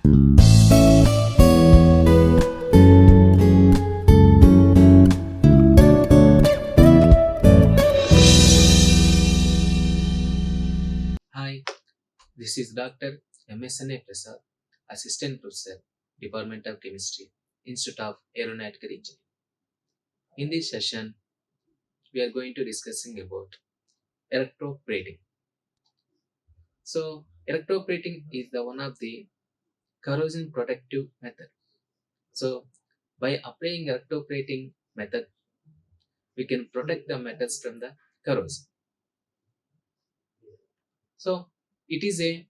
Hi, this is Dr. Anjaneya Prasad, Assistant Professor, Department of Chemistry, Institute of Aeronautical Engineering. In this session, we are going to discussing about electroplating. So, electroplating is the one of the corrosion protective method. So, by applying electroplating method, we can protect the metals from the corrosion. So, it is a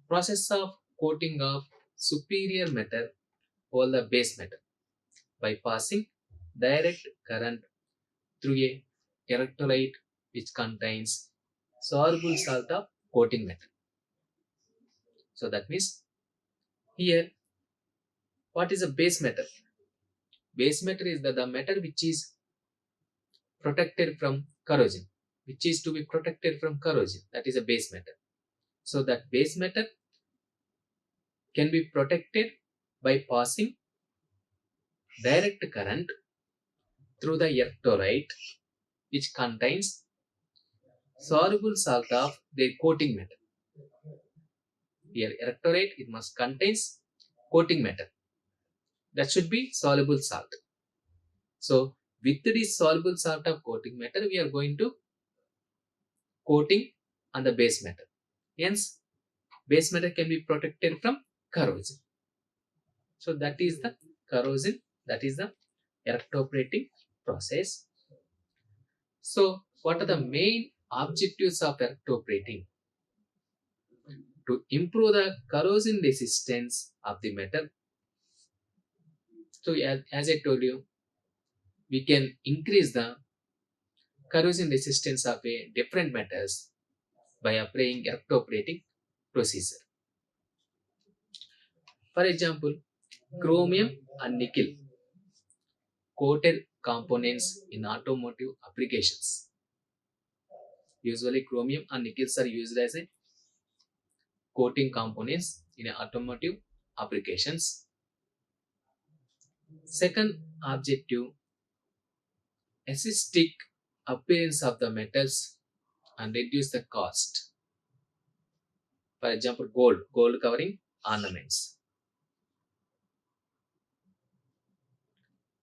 process of coating of superior metal over the base metal by passing direct current through a electrolyte which contains soluble salt of coating metal. So that means here, what is a base metal? Base metal is the metal which is protected from corrosion, which is to be protected from corrosion. That is a base metal. So that base metal can be protected by passing direct current through the electrolyte which contains soluble salt of their coating metal. Here electrolyte, it must contains coating metal. That should be soluble salt. So with this soluble salt of coating metal, we are going to coating on the base metal. Hence, base metal can be protected from corrosion. So that is the corrosion, that is the electroplating process. So what are the main objectives of electroplating? To improve the corrosion resistance of the metal. So as I told you, we can increase the corrosion resistance of a different metals by applying electroplating procedure. For example, chromium and nickel coated components in automotive applications. Usually chromium and nickels are used as a coating components in automotive applications. Second objective, aesthetic appearance of the metals and reduce the cost. For example, gold covering ornaments.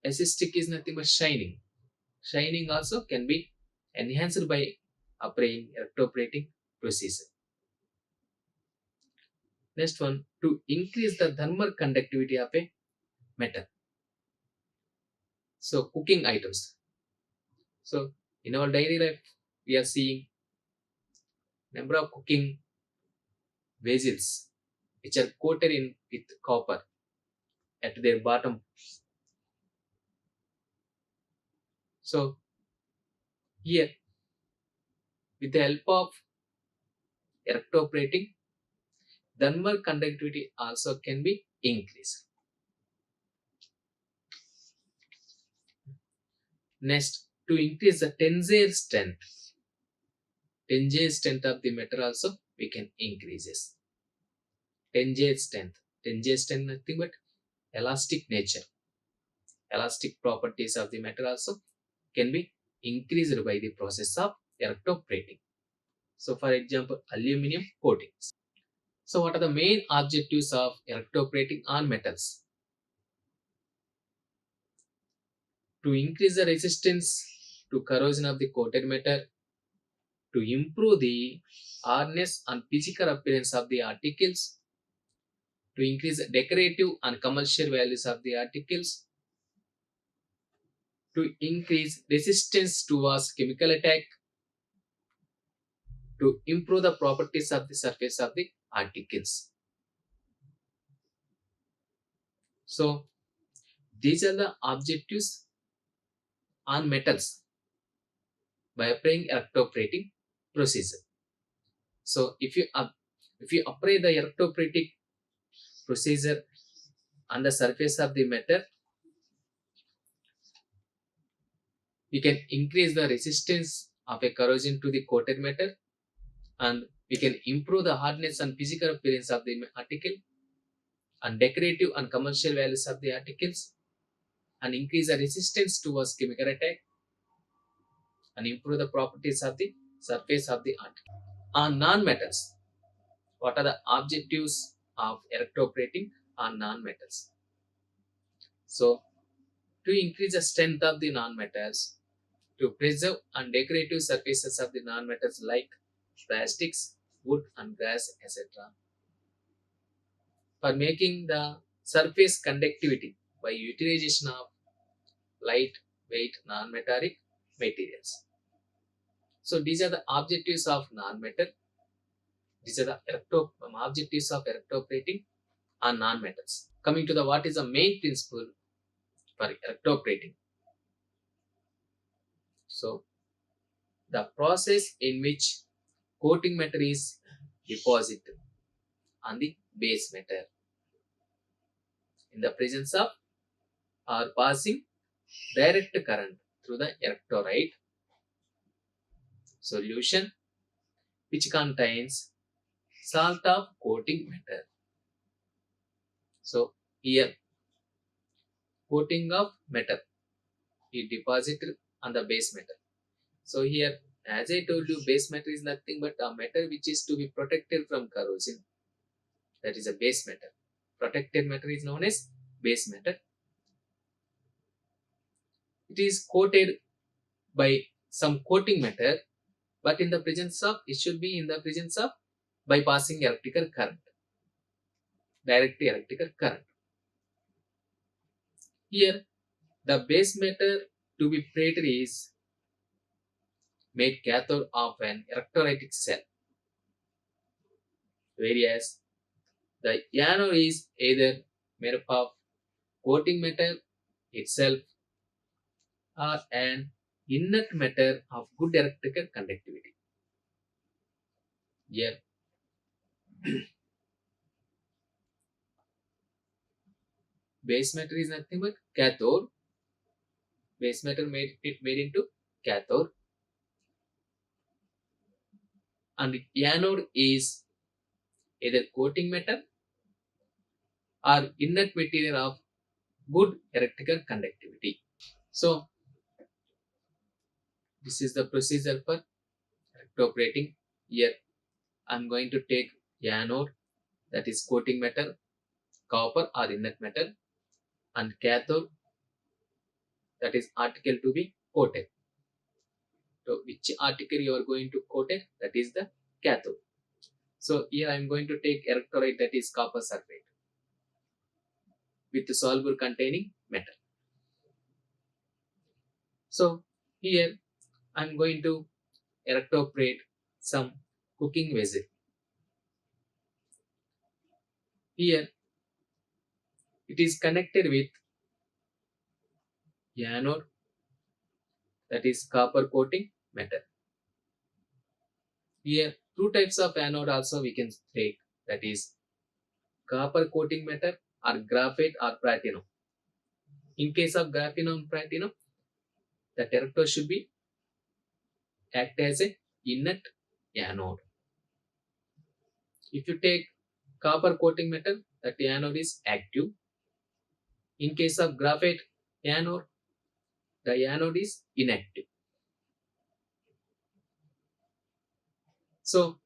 Aesthetic is nothing but shining. Shining also can be enhanced by applying electroplating procedure. Next one, to increase the thermal conductivity of a metal. So cooking items. So in our daily life, we are seeing number of cooking vessels which are coated in with copper at their bottom. So here, with the help of electroplating, thermal conductivity also can be increased. Next, to increase the tensile strength. Tensile strength of the metal also we can increases. Tensile strength. Tensile strength nothing but elastic nature. Elastic properties of the metal also can be increased by the process of electroplating. So for example, aluminum coatings. So what are the main objectives of electroplating on metals? To increase the resistance to corrosion of the coated metal, to improve the hardness and physical appearance of the articles, to increase the decorative and commercial values of the articles, to increase resistance towards chemical attack, to improve the properties of the surface of the articles. So these are the objectives on metals by applying electroplating procedure. So if you apply the electroplating procedure on the surface of the metal, we can increase the resistance of a corrosion to the coated metal, and we can improve the hardness and physical appearance of the article, and decorative and commercial values of the articles, and increase the resistance towards chemical attack, and improve the properties of the surface of the article. On non-metals, what are the objectives of electroplating on non-metals? So, to increase the strength of the non-metals, to preserve and decorative surfaces of the non-metals like plastics, wood and glass, etc. For making the surface conductivity by utilization of light weight non-metallic materials. So these are the objectives of non-metal. These are the objectives of electroplating on non-metals. Coming to the what is the main principle for electroplating. So the process in which coating matter is deposited on the base matter in the presence of or passing direct current through the electrolyte solution which contains salt of coating matter. So here coating of metal is deposited on the base metal. So here, as I told you, base metal is nothing but a metal which is to be protected from corrosion. That is a base metal. Protected metal is known as base metal. It is coated by some coating matter, but in the presence of, it should be in the presence of bypassing electrical current, direct electrical current. Here, the base metal to be plated is made cathode of an electrolytic cell, whereas the anode is either made up of coating metal itself or an inert matter of good electrical conductivity. Here, base metal is nothing but cathode. Base metal made into cathode, and anode is either coating metal or inert material of good electrical conductivity. So, this is the procedure for electroplating. Here, I am going to take anode, that is coating metal, copper or inert metal, and cathode, that is article to be coated. So which article you are going to coat it? That is the cathode. So here I am going to take electrolyte, that is copper sulfate, with the soluble containing metal. So here I am going to electroplate some cooking vessel. Here it is connected with anode, that is copper coating metal. Here two types of anode also we can take, that is copper coating metal or graphite or platinum. In case of graphite and platinum, the electrode should be act as a inert anode. If you take copper coating metal, that anode is active. In case of graphite anode, the anode is inactive. So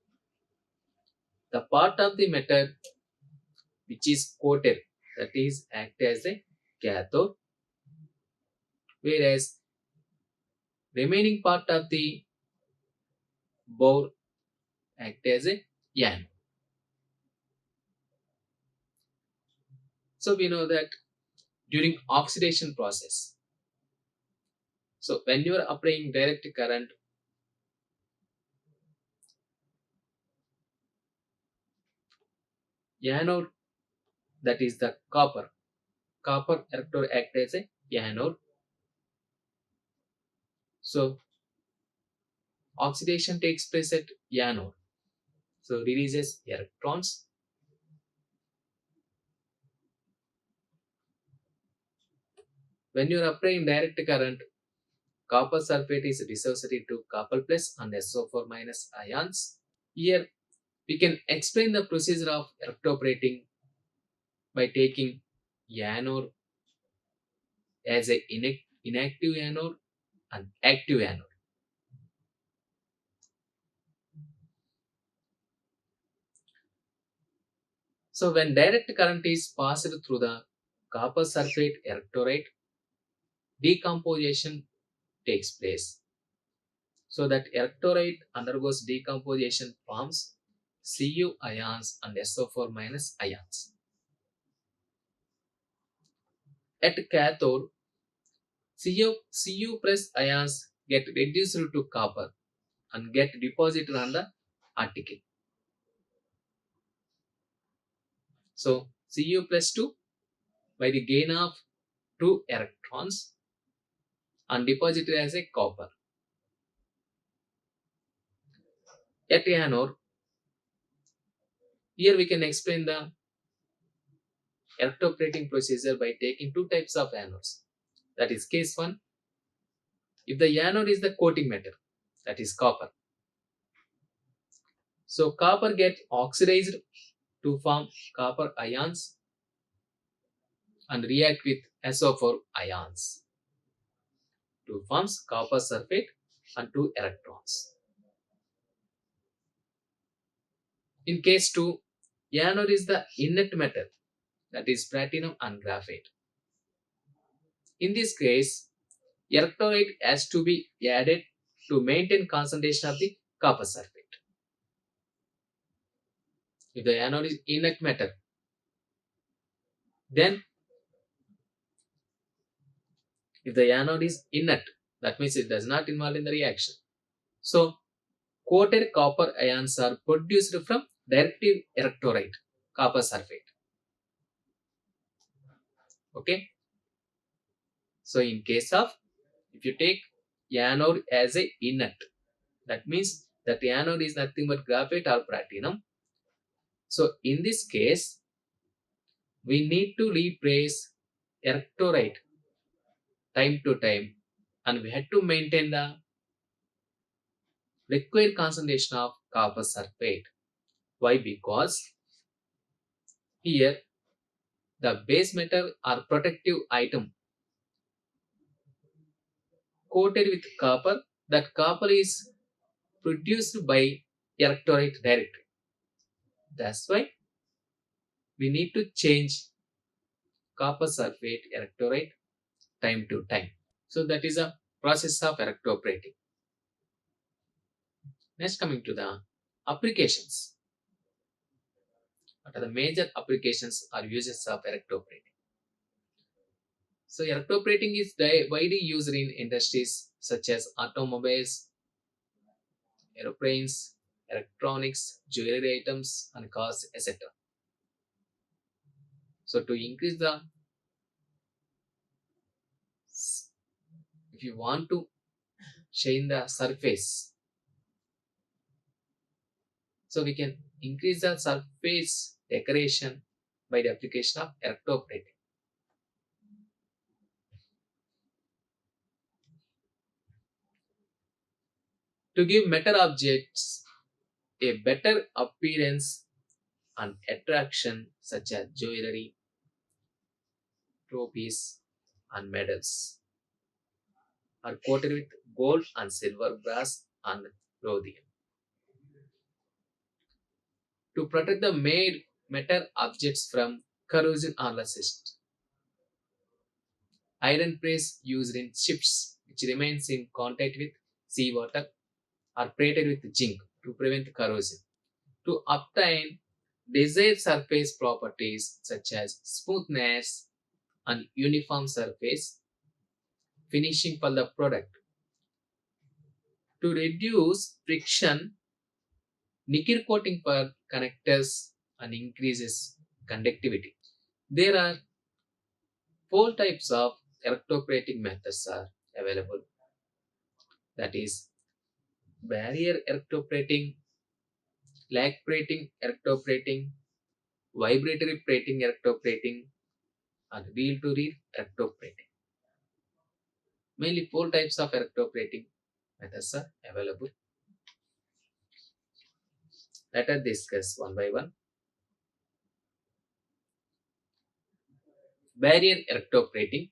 the part of the metal which is coated, that is act as a cathode, whereas remaining part of the bore act as a anode. So we know that during oxidation process, so when you are applying direct current, anode, that is the copper electrode act as a anode. So oxidation takes place at anode, so releases electrons. When you are applying direct current, copper sulfate is dissociated to copper plus and SO4 minus ions. Here we can explain the procedure of electroplating by taking anode as a inactive anode and active anode. So when direct current is passed through the copper sulfate electrolyte, decomposition takes place. So that electrolyte undergoes decomposition, forms Cu ions and SO4 minus ions. At cathode, Cu plus ions get reduced to copper and get deposited on the article. So Cu plus 2 by the gain of 2 electrons and deposited as a copper. At anode, here we can explain the electroplating procedure by taking two types of anodes. That is case 1, if the anode is the coating metal, that is copper. So copper gets oxidized to form copper ions and react with SO4 ions to form copper sulfate and 2 electrons. In case 2, anode is the inert metal, that is platinum and graphite. In this case, electrolyte has to be added to maintain concentration of the copper sulfate. If the anode is inert metal, then if the anode is inert, that means it does not involve in the reaction. So coated copper ions are produced from directive electrolyte, copper sulfate. Okay. So in case of, if you take anode as a inert, that means that the anode is nothing but graphite or platinum. So in this case, we need to replace electrolyte time to time, and we had to maintain the required concentration of copper sulfate. Why? Because here the base metal or protective item coated with copper, that copper is produced by electrolyte directly. That's why we need to change copper sulfate electrolyte time to time. So that is a process of electroplating. Next, coming to the applications. What are the major applications or uses of electroplating? So electroplating is widely used in industries such as automobiles, aeroplanes, electronics, jewelry items, and cars, etc. So to increase the, if you want to shine the surface, so we can increase the surface decoration by the application of electroplating. To give metal objects a better appearance and attraction, such as jewelry, trophies, and medals, are coated with gold and silver, brass, and rhodium. To protect the made metal objects from corrosion or rust, iron plates used in ships which remains in contact with seawater are plated with zinc to prevent corrosion. To obtain desired surface properties such as smoothness and uniform surface finishing for the product. To reduce friction, nickel coating for connectors and increases conductivity. There are 4 types of electroplating methods are available. That is barrier electroplating, lag plating electroplating, vibratory plating electroplating, and reel-to-reel electroplating. Mainly 4 types of electroplating methods are available. Let us discuss one by one. Barrier electroplating.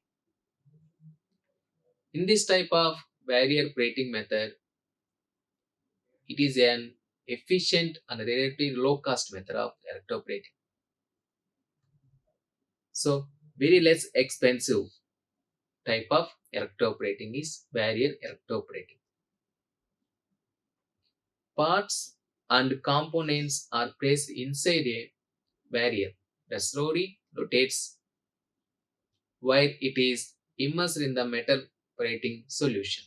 In this type of barrier plating method, it is an efficient and relatively low cost method of electroplating. So, very less expensive type of electroplating is barrier electroplating. Parts and components are placed inside a barrier that slowly rotates while it is immersed in the metal plating solution.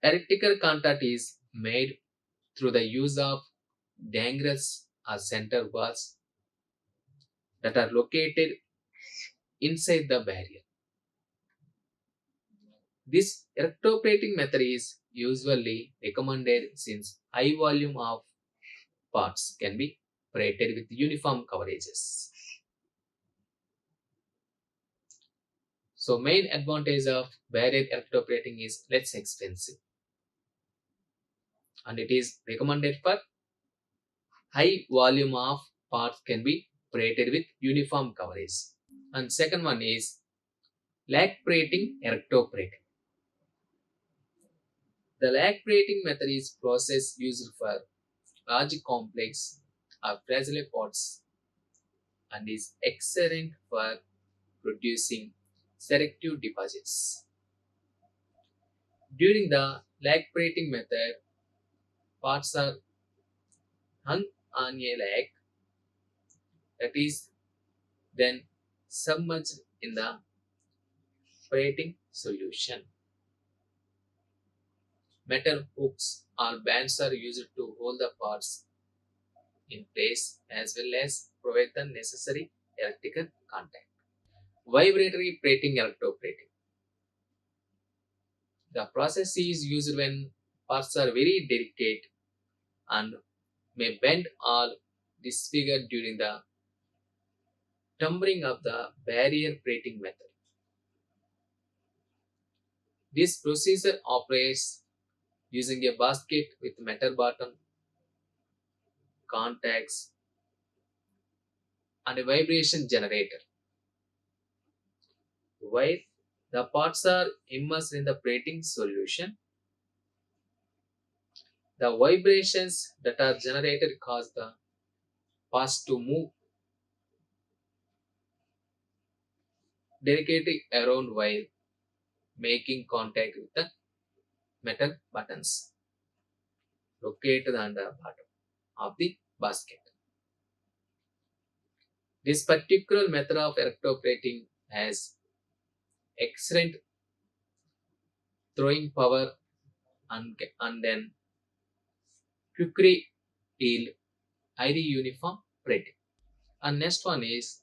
Electrical contact is made through the use of dangles or center bars that are located inside the barrier. This electroplating method is usually recommended since high volume of parts can be plated with uniform coverages. So main advantage of barrier electroplating is less expensive and it is recommended for high volume of parts can be plated with uniform coverage. And second one is lag plating electroplating. The lag plating method is process used for large complex or fragile parts and is excellent for producing selective deposits. During the lag plating method, parts are hung on a lag that is then submerged in the plating solution. Metal hooks or bands are used to hold the parts in place as well as provide the necessary electrical contact. Vibratory plating electroplating. The process is used when parts are very delicate and may bend or disfigure during the tumbling of the barrier plating method. This procedure operates using a basket with metal bottom, contacts, and a vibration generator. While the parts are immersed in the plating solution, the vibrations that are generated cause the parts to move delicately around while making contact with the metal buttons located on the bottom of the basket. This particular method of electroplating has excellent throwing power and then quickly yield highly uniform plating. And next one is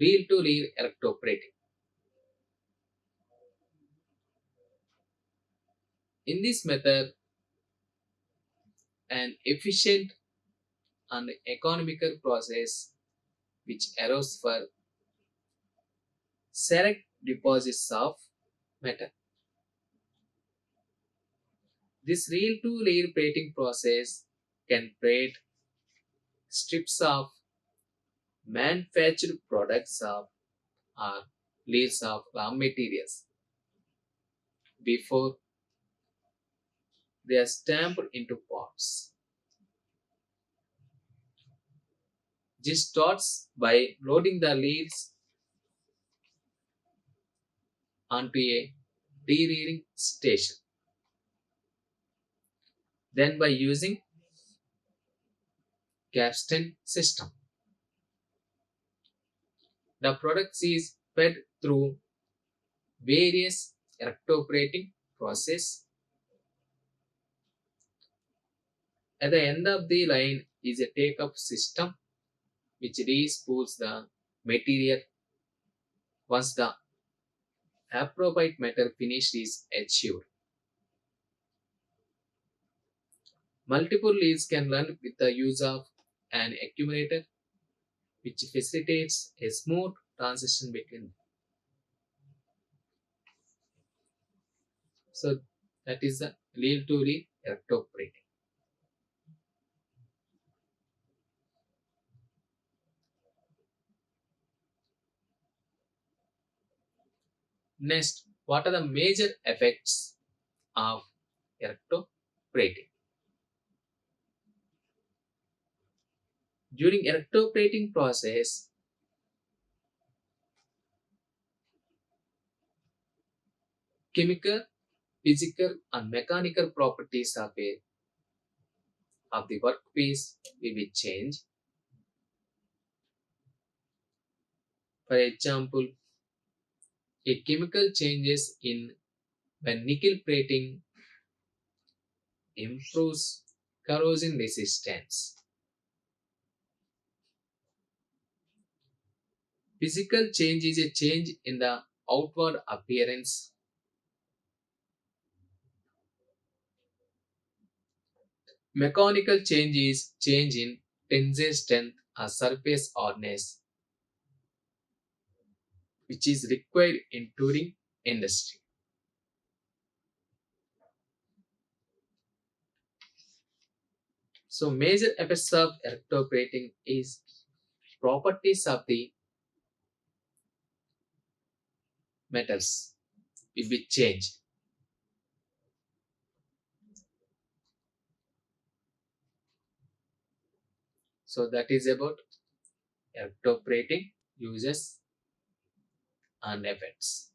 reel to reel electroplating. In this method, an efficient and economical process which allows for select deposits of metal. This reel to reel plating process can plate strips of manufactured products of or leaves of raw materials before they are stamped into pots. This starts by loading the leaves onto a de-reeling station. Then by using capstan system, the product is fed through various electroplating process. At the end of the line is a take-up system which respools the material once the appropriate metal finish is achieved. Multiple leads can run with the use of an accumulator which facilitates a smooth transition between them. So that is the reel to reel electroplating. Next, what are the major effects of electroplating? During electroplating process, chemical, physical, and mechanical properties of the workpiece will be changed. For example, a chemical changes in when nickel plating improves corrosion resistance. Physical change is a change in the outward appearance. Mechanical change is change in tensile strength or surface hardness, which is required in touring industry. So major effects of electroplating is properties of the metals will be changed. So that is about electroplating uses and effects.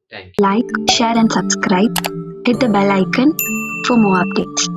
Thank you. Like, share and subscribe. Hit the bell icon for more updates.